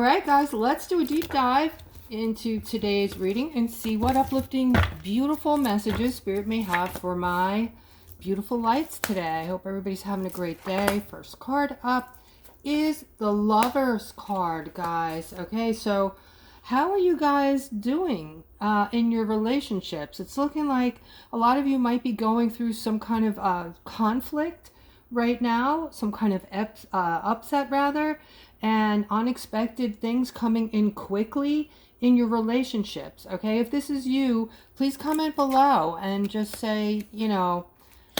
right, guys, let's do a deep dive into today's reading and see what uplifting, beautiful messages Spirit may have for my beautiful lights today. I hope everybody's having a great day. First card up is the Lover's card, guys. Okay, so how are you guys doing in your relationships? It's looking like a lot of you might be going through some kind of conflict right now, some kind of upset rather, and unexpected things coming in quickly in your relationships. Okay, if this is you, please comment below and just say, you know,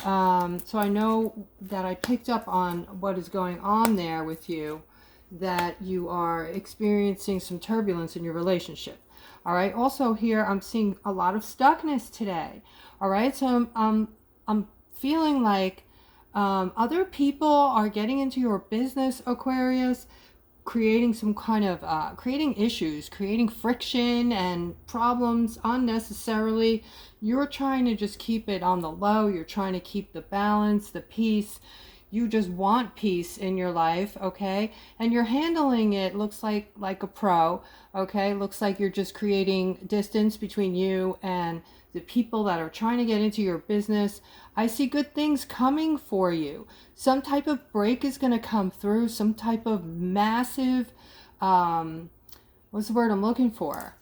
so I know that I picked up on what is going on there with you, that you are experiencing some turbulence in your relationship. All right, also here I'm seeing a lot of stuckness today. All right, so I'm feeling like other people are getting into your business, Aquarius, creating some kind of creating issues, creating friction and problems unnecessarily. You're trying to just keep it on the low. You're trying to keep the balance, the peace. You just want peace in your life, okay? And you're handling it, looks like a pro, okay? Looks like you're just creating distance between you and the people that are trying to get into your business. I see good things coming for you. Some type of break is going to come through, some type of massive, what's the word I'm looking for?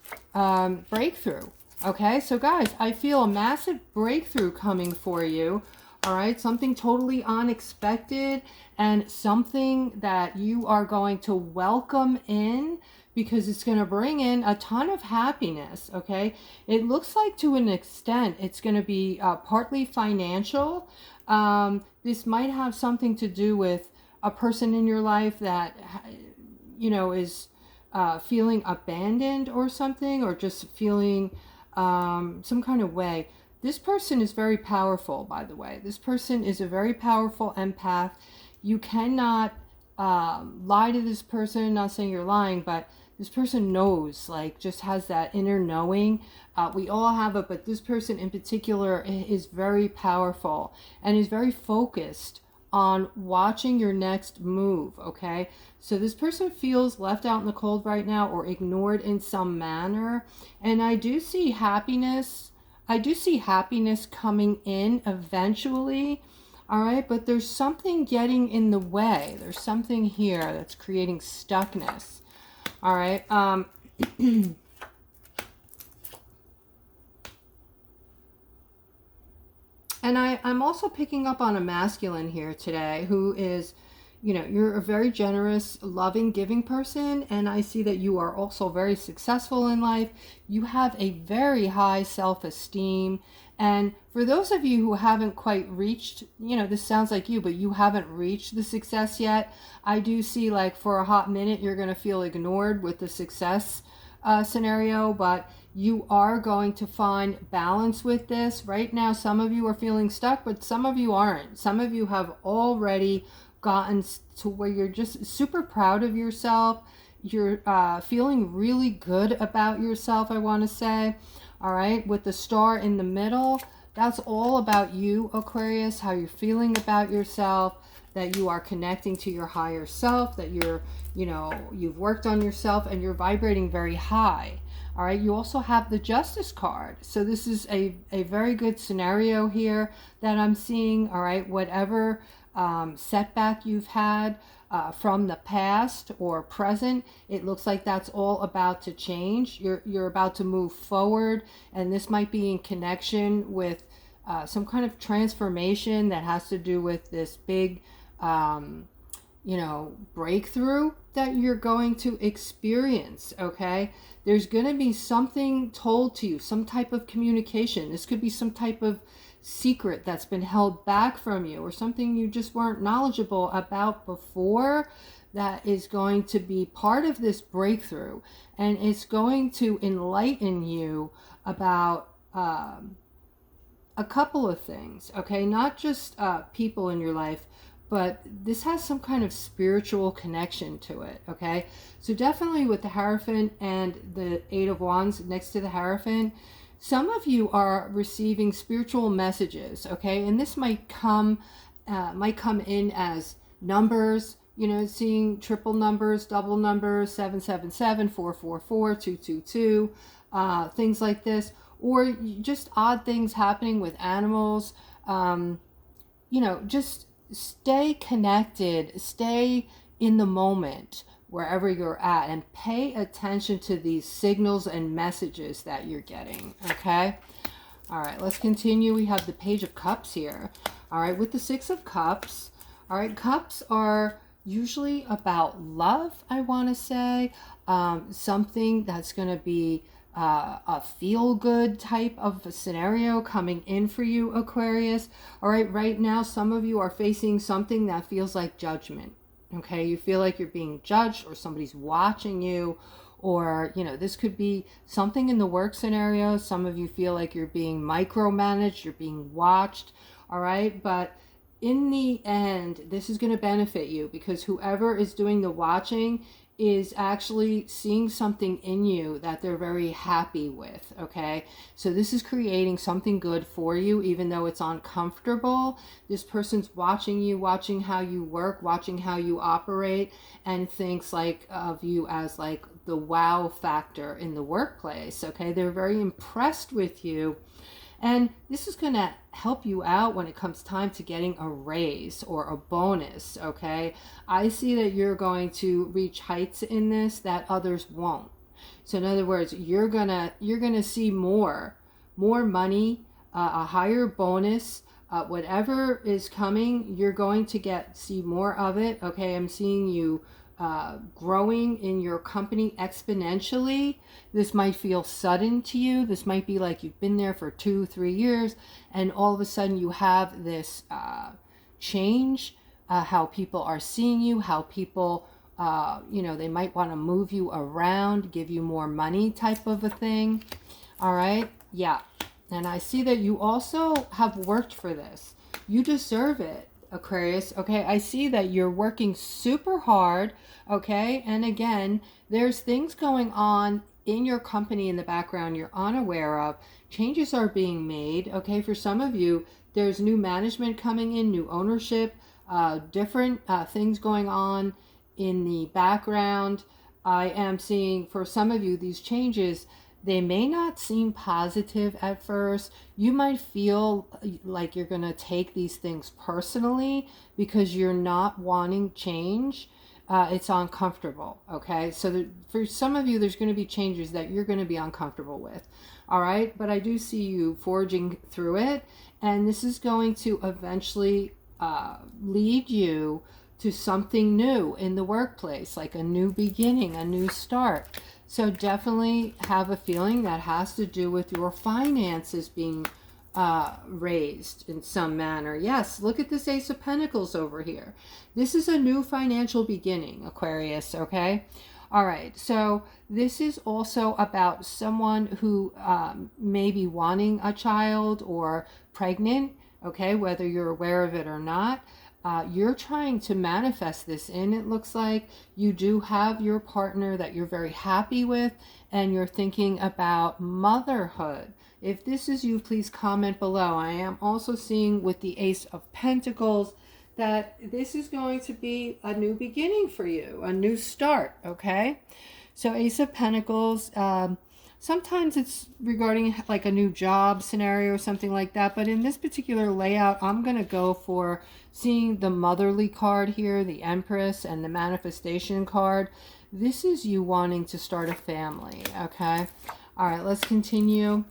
Breakthrough. Okay, so guys, I feel a massive breakthrough coming for you. All right, something totally unexpected and something that you are going to welcome in because it's going to bring in a ton of happiness, okay? It looks like to an extent it's going to be partly financial. This might have something to do with a person in your life that, you know, is feeling abandoned or something, or just feeling some kind of way. This person is very powerful, by the way. This person is a very powerful empath. You cannot lie to this person. Not saying you're lying, but this person knows, like, just has that inner knowing. We all have it, but this person in particular is very powerful and is very focused on watching your next move, okay? So this person feels left out in the cold right now or ignored in some manner. And I do see happiness. I do see happiness coming in eventually, all right? But there's something getting in the way. There's something here that's creating stuckness, all right? And I'm also picking up on a masculine here today who is, you know, you're a very generous, loving, giving person. And I see that you are also very successful in life. You have a very high self-esteem. And for those of you who haven't quite reached, you know, this sounds like you, but you haven't reached the success yet. I do see, like, for a hot minute, you're going to feel ignored with the success scenario, but you are going to find balance with this. Right now, some of you are feeling stuck, but some of you aren't. Some of you have already gotten to where you're just super proud of yourself. You're feeling really good about yourself, I want to say. All right, with the star in the middle, that's all about you, Aquarius, how you're feeling about yourself, that you are connecting to your higher self, that you're, you know, you've worked on yourself and you're vibrating very high. All right, you also have the Justice card. So this is a very good scenario here that I'm seeing. All right, whatever setback you've had from the past or present, it looks like that's all about to change. You're about to move forward, and this might be in connection with some kind of transformation that has to do with this big you know, breakthrough that you're going to experience, okay? There's going to be something told to you, some type of communication. This could be some type of secret that's been held back from you, or something you just weren't knowledgeable about before, that is going to be part of this breakthrough. And it's going to enlighten you about a couple of things, okay? Not just people in your life, but this has some kind of spiritual connection to it, okay? So definitely with the Hierophant and the Eight of Wands next to the Hierophant, some of you are receiving spiritual messages, okay? And this might come in as numbers, you know, seeing triple numbers, double numbers, 777, 444, 222, things like this, or just odd things happening with animals. You know, just stay connected, stay in the moment wherever you're at, and pay attention to these signals and messages that you're getting, okay? All right, let's continue. We have the Page of Cups here. All right, with the Six of Cups. All right, cups are usually about love, I want to say. Something that's going to be a feel-good type of a scenario coming in for you, Aquarius. All right, right now, some of you are facing something that feels like judgment. Okay, you feel like you're being judged, or somebody's watching you, or, you know, this could be something in the work scenario. Some of you feel like you're being micromanaged, you're being watched. All right, but in the end, this is going to benefit you, because whoever is doing the watching is actually seeing something in you that they're very happy with, okay? So this is creating something good for you, even though it's uncomfortable. This person's watching you, watching how you work, watching how you operate, and thinks like of you as like the wow factor in the workplace, okay? They're very impressed with you. And this is going to help you out when it comes time to getting a raise or a bonus, okay? I see that you're going to reach heights in this that others won't. So in other words, you're gonna see more money, a higher bonus, whatever is coming, you're going to see more of it, okay? I'm seeing you growing in your company exponentially. This might feel sudden to you. This might be like you've been there for 2-3 years, and all of a sudden you have this change, how people are seeing you, how people, you know, they might want to move you around, give you more money type of a thing. All right, yeah. And I see that you also have worked for this. You deserve it, Aquarius. Okay, I see that you're working super hard, okay? And again, there's things going on in your company in the background you're unaware of. Changes are being made, okay? For some of you, there's new management coming in, new ownership, different things going on in the background. I am seeing for some of you, these changes, they may not seem positive at first. You might feel like you're going to take these things personally because you're not wanting change. It's uncomfortable, okay? So for some of you, there's going to be changes that you're going to be uncomfortable with, all right? But I do see you forging through it, and this is going to eventually lead you to something new in the workplace, like a new beginning, a new start. So definitely have a feeling that has to do with your finances being raised in some manner. Yes, look at this Ace of Pentacles over here. This is a new financial beginning, Aquarius, okay? All right, so this is also about someone who may be wanting a child or pregnant, okay, whether you're aware of it or not. You're trying to manifest this in. It looks like you do have your partner that you're very happy with, and you're thinking about motherhood. If this is you, please comment below. I am also seeing with the Ace of Pentacles that this is going to be a new beginning for you, a new start, okay? So Ace of Pentacles, sometimes it's regarding like a new job scenario or something like that. But in this particular layout, I'm going to go for seeing the motherly card here, the Empress, and the manifestation card. This is you wanting to start a family, okay? All right, let's continue.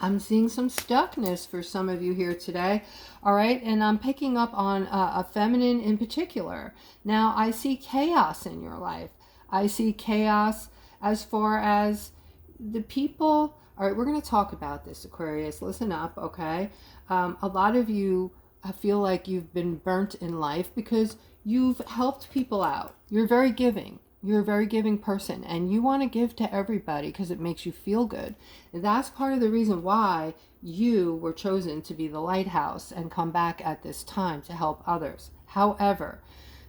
I'm seeing some stuckness for some of you here today. All right, and I'm picking up on a feminine in particular. Now, I see chaos in your life. I see chaos as far as the people. All right, we're going to talk about this, Aquarius. Listen up, okay? A lot of you feel like you've been burnt in life because you've helped people out. You're very giving. You're a very giving person, and you want to give to everybody because it makes you feel good. And that's part of the reason why you were chosen to be the lighthouse and come back at this time to help others. However,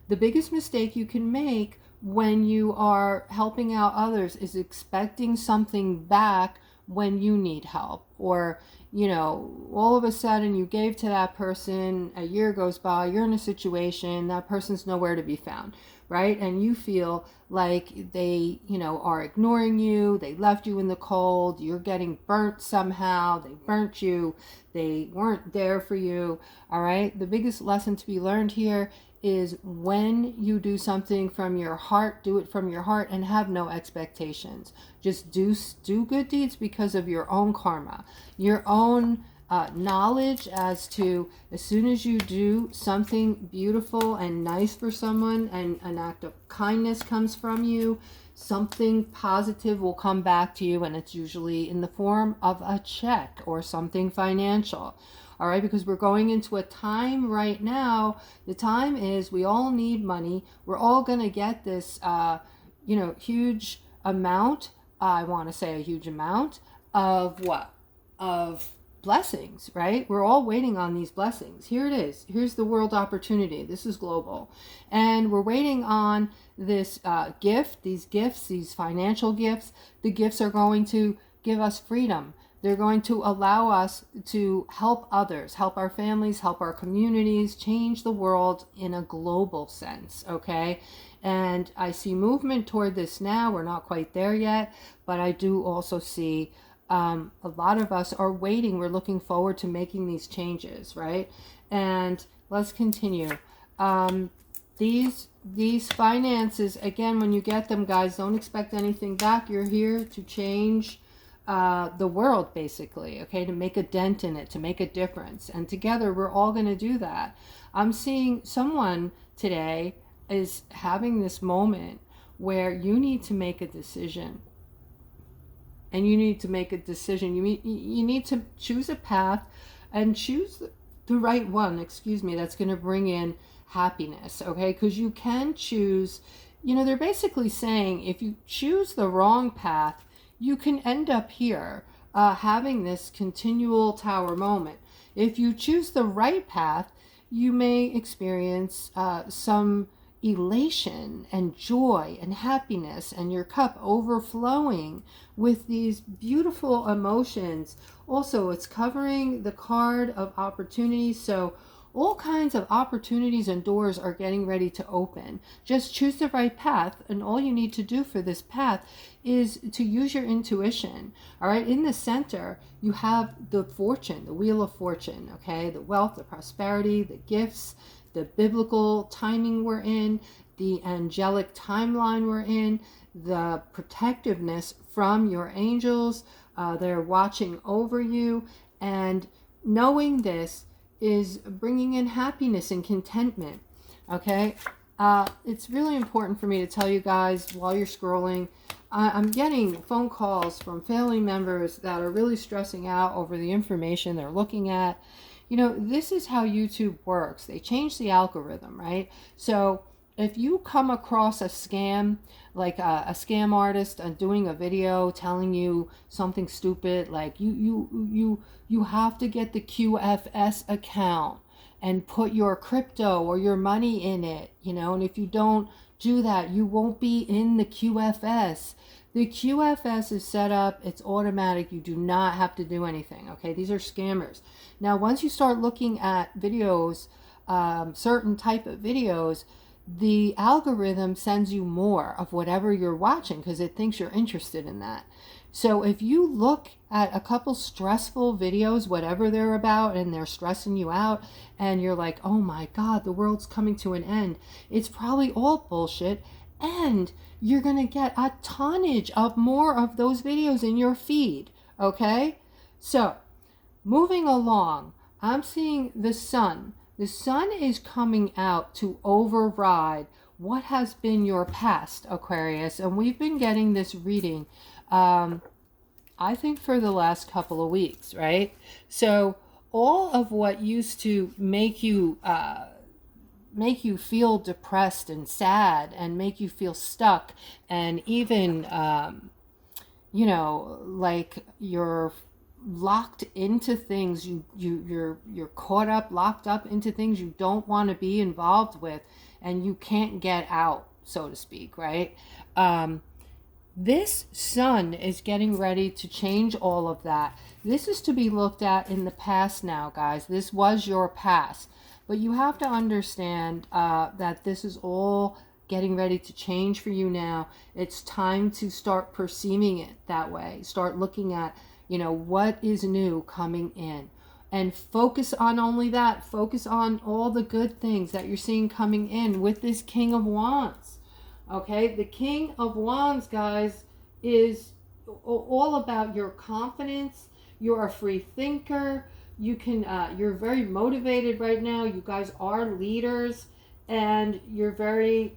the biggest mistake you can make when you are helping out others is expecting something back when you need help, or you know, all of a sudden you gave to that person, a year goes by, you're in a situation, that person's nowhere to be found, right? And you feel like they, you know, are ignoring you, they left you in the cold, you're getting burnt somehow, they burnt you, they weren't there for you, all right? The biggest lesson to be learned here is when you do something from your heart, do it from your heart and have no expectations. Just do good deeds because of your own karma, your own knowledge as to, as soon as you do something beautiful and nice for someone and an act of kindness comes from you, something positive will come back to you, and it's usually in the form of a check or something financial. All right, because we're going into a time right now. The time is we all need money. We're all going to get this, you know, huge amount. I want to say a huge amount of what? Of blessings, right? We're all waiting on these blessings. Here it is. Here's the world opportunity. This is global. And we're waiting on this gift, these gifts, these financial gifts. The gifts are going to give us freedom. They're going to allow us to help others, help our families, help our communities, change the world in a global sense, okay? And I see movement toward this now. We're not quite there yet, but I do also see a lot of us are waiting. We're looking forward to making these changes, right? And let's continue. These finances, again, when you get them, guys, don't expect anything back. You're here to change the world, basically, okay, to make a dent in it, to make a difference. And together we're all going to do that. I'm seeing someone today is having this moment where you need to make a decision. And you need to make a decision. You need to choose a path and choose the right one, excuse me, that's going to bring in happiness, okay? Because you can choose, you know, they're basically saying if you choose the wrong path, you can end up here having this continual tower moment. If you choose the right path, you may experience some elation and joy and happiness, and your cup overflowing with these beautiful emotions. Also, it's covering the card of opportunities, so all kinds of opportunities and doors are getting ready to open. Just choose the right path, and all you need to do for this path is to use your intuition. All right, in the center you have the fortune, the wheel of fortune, okay, the wealth, the prosperity, the gifts, the biblical timing we're in, the angelic timeline we're in, the protectiveness from your angels. They're watching over you, and knowing this is bringing in happiness and contentment, okay? It's really important for me to tell you guys while you're scrolling, I'm getting phone calls from family members that are really stressing out over the information they're looking at. You know, this is how YouTube works. They changed the algorithm, right? So if you come across a scam, like a scam artist doing a video telling you something stupid, like you have to get the QFS account and put your crypto or your money in it, you know, and if you don't do that, you won't be in the QFS. The QFS is set up, it's automatic, you do not have to do anything, okay? These are scammers. Now, once you start looking at videos, certain type of videos, the algorithm sends you more of whatever you're watching because it thinks you're interested in that. So if you look at a couple stressful videos, whatever they're about, and they're stressing you out, and you're like, oh my God, the world's coming to an end, it's probably all bullshit, and you're going to get a tonnage of more of those videos in your feed, okay? So, moving along, I'm seeing the sun. The sun is coming out to override what has been your past, Aquarius, and we've been getting this reading, I think, for the last couple of weeks, right? So all of what used to make you feel depressed and sad and make you feel stuck, and even you know, like you're locked into things, you're caught up, locked up into things you don't want to be involved with, and you can't get out, so to speak, right? This sun is getting ready to change all of that. This is to be looked at in the past now, guys. This was your past. But you have to understand that this is all getting ready to change for you now. It's time to start perceiving it that way. Start looking at, you know, what is new coming in. And focus on only that. Focus on all the good things that you're seeing coming in with this King of Wands. Okay, the King of Wands, guys, is all about your confidence. You're a free thinker. You can, you're very motivated right now. You guys are leaders, and you're very,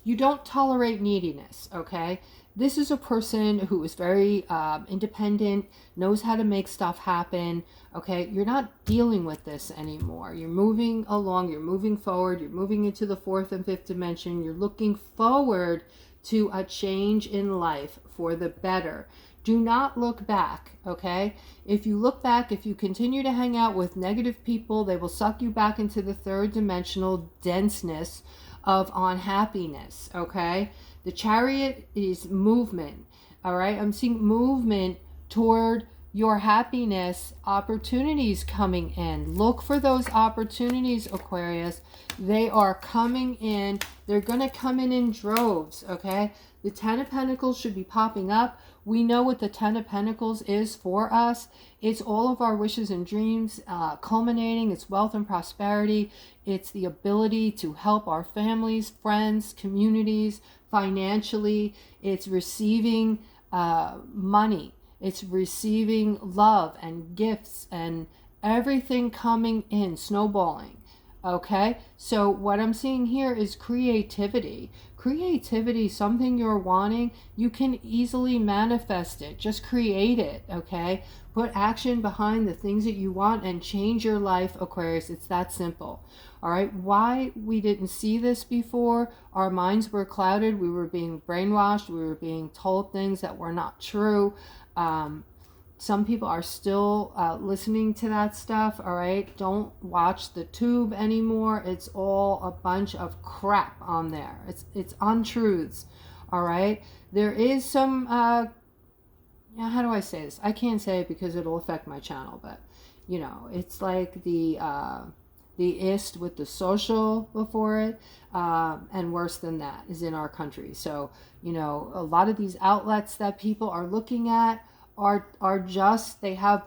you don't tolerate neediness, okay? This is a person who is very independent, knows how to make stuff happen, okay? You're not dealing with this anymore. You're moving along, you're moving forward, you're moving into the fourth and fifth dimension. You're looking forward to a change in life for the better. Do not look back, okay? If you look back, if you continue to hang out with negative people, they will suck you back into the third dimensional denseness of unhappiness, okay? The Chariot is movement, all right? I'm seeing movement toward your happiness, opportunities coming in. Look for those opportunities, Aquarius. They are coming in. They're going to come in droves, okay? The Ten of Pentacles should be popping up. We know what the Ten of Pentacles is for us. It's all of our wishes and dreams culminating. It's wealth and prosperity. It's the ability to help our families, friends, communities financially. It's receiving money. It's receiving love and gifts and everything coming in, snowballing. Okay, so what I'm seeing here is creativity. Creativity, something you're wanting, you can easily manifest it. Just create it, okay? Put action behind the things that you want and change your life, Aquarius. It's that simple. All right, why we didn't see this before? Our minds were clouded. We were being brainwashed. We were being told things that were not true. Some people are still listening to that stuff, all right? Don't watch the tube anymore. It's all a bunch of crap on there. It's untruths, all right? There is some, how do I say this? I can't say it because it'll affect my channel, but, you know, it's like the ist with the social before it, and worse than that is in our country. So, you know, a lot of these outlets that people are looking at are just, they have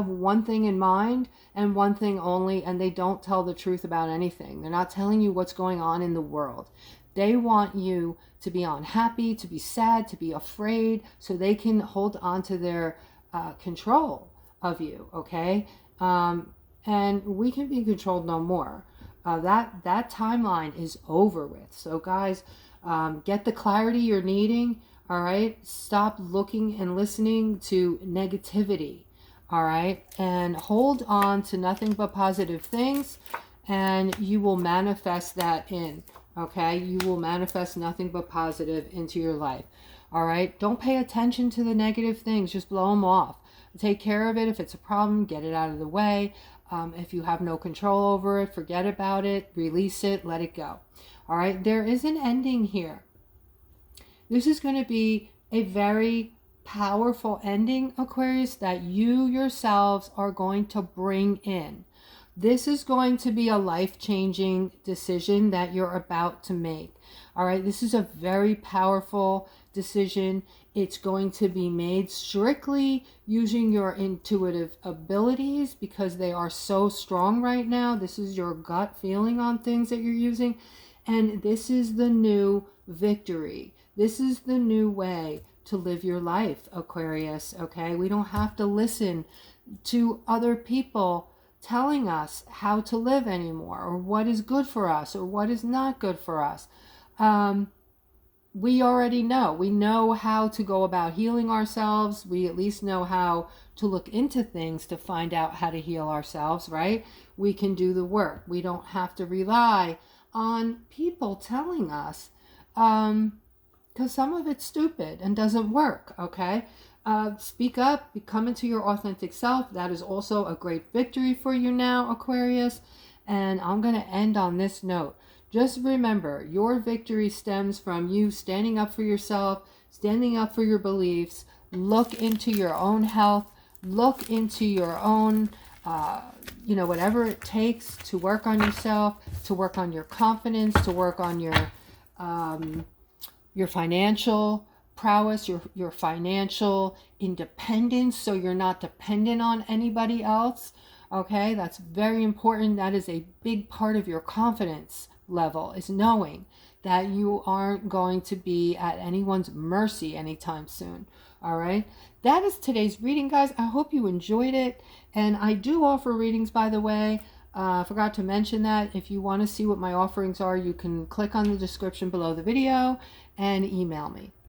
one thing in mind and one thing only, and they don't tell the truth about anything. They're not telling you what's going on in the world. They want you to be unhappy, to be sad, to be afraid, so they can hold on to their control of you, okay? And we can be controlled no more. That timeline is over with. So guys, get the clarity you're needing. All right, stop looking and listening to negativity. All right, and hold on to nothing but positive things, and you will manifest that in. Okay, you will manifest nothing but positive into your life. All right, don't pay attention to the negative things, just blow them off. Take care of it. If it's a problem, get it out of the way. If you have no control over it, forget about it, release it, let it go. All right, there is an ending here. This is going to be a very powerful ending, Aquarius, that you yourselves are going to bring in. This is going to be a life-changing decision that you're about to make. All right, this is a very powerful decision. It's going to be made strictly using your intuitive abilities because they are so strong right now. This is your gut feeling on things that you're using. And this is the new victory. This is the new way to live your life, Aquarius, okay? We don't have to listen to other people telling us how to live anymore, or what is good for us, or what is not good for us. We already know. We know how to go about healing ourselves. We at least know how to look into things to find out how to heal ourselves, right? We can do the work. We don't have to rely on people telling us, because some of it's stupid and doesn't work, okay? Speak up, come into your authentic self. That is also a great victory for you now, Aquarius. And I'm going to end on this note. Just remember, your victory stems from you standing up for yourself, standing up for your beliefs. Look into your own health. Look into your own, whatever it takes to work on yourself, to work on your confidence, to work on your financial prowess, your financial independence, so you're not dependent on anybody else. Okay, that's very important. That is a big part of your confidence level, is knowing that you aren't going to be at anyone's mercy anytime soon. All right, that is today's reading, guys. I hope you enjoyed it. And I do offer readings, by the way. I forgot to mention that. If you want to see what my offerings are, you can click on the description below the video and email me.